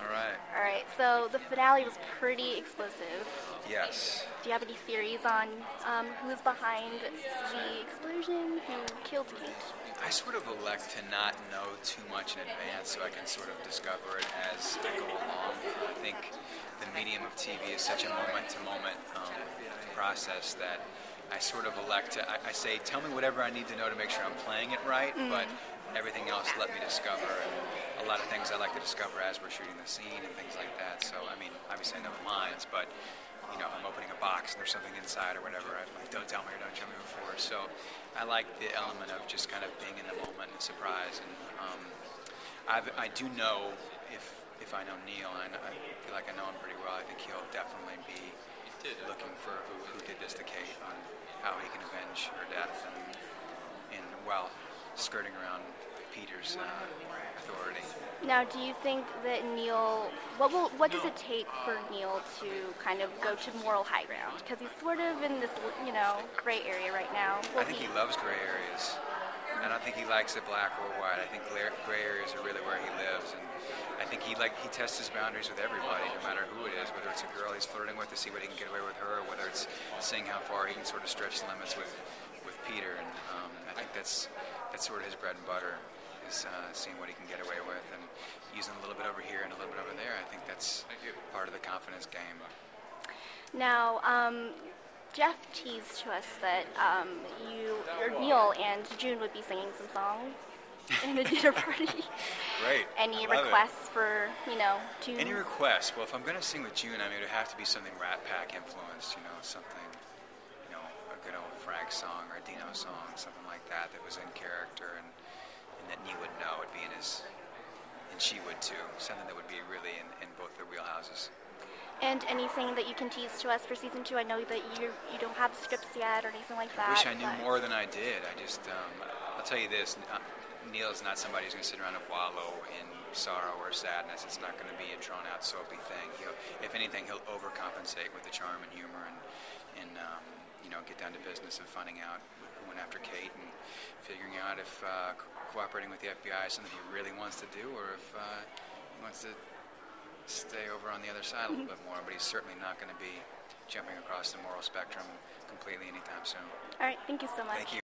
All right. All right, so the finale was pretty explosive. Yes. Do you have any theories on who's behind the explosion, who killed Kate? I sort of elect to not know too much in advance so I can sort of discover it as I go along. I think the medium of TV is such a moment-to-moment process that I sort of elect to, I say, tell me whatever I need to know to make sure I'm playing it right, but everything else let me discover. And a lot of things I like to discover as we're shooting the scene and things like that. So, I mean, obviously I know the lines, but, you know, I'm opening a box and there's something inside or whatever. I'm like, don't tell me or don't show me before. So I like the element of just kind of being in the moment and surprise. And I do know if I know Neil, and I feel like I know him pretty well, I think he'll definitely be looking for who did this to Kate and how he can avenge her death and well, skirting around Peter's authority. Now, do you think that Neil, what does it take for Neil to kind of go to moral high ground? Because he's sort of in this, gray area right now. I think he loves gray areas. I don't think he likes it black or white. I think gray areas are really where he lives, and I think he tests his boundaries with everybody, no matter who it is. Whether it's a girl he's flirting with to see what he can get away with her, or whether it's seeing how far he can sort of stretch the limits with Peter. And I think that's sort of his bread and butter, is seeing what he can get away with and using a little bit over here and a little bit over there. I think that's part of the confidence game. Now, Jeff teased to us that Neil and June would be singing some songs in the dinner party. Great. Any requests for, June? Any requests? Well, if I'm going to sing with June, I mean, it would have to be something Rat Pack influenced, something, a good old Frank song or a Dino song, something like that was in character and that Neil would know would be in his, and she would too, something that would be really in both their wheelhouses. And anything that you can tease to us for season 2? I know that you don't have scripts yet or anything like that. I wish I knew more than I did. I just, I'll tell you this, Neil is not somebody who's going to sit around and wallow in sorrow or sadness. It's not going to be a drawn-out soapy thing. If anything, he'll overcompensate with the charm and humor and get down to business of finding out who went after Kate and figuring out if cooperating with the FBI is something he really wants to do, or if he wants to stay over on the other side a little bit more. But he's certainly not going to be jumping across the moral spectrum completely anytime soon. All right, thank you so much. Thank you.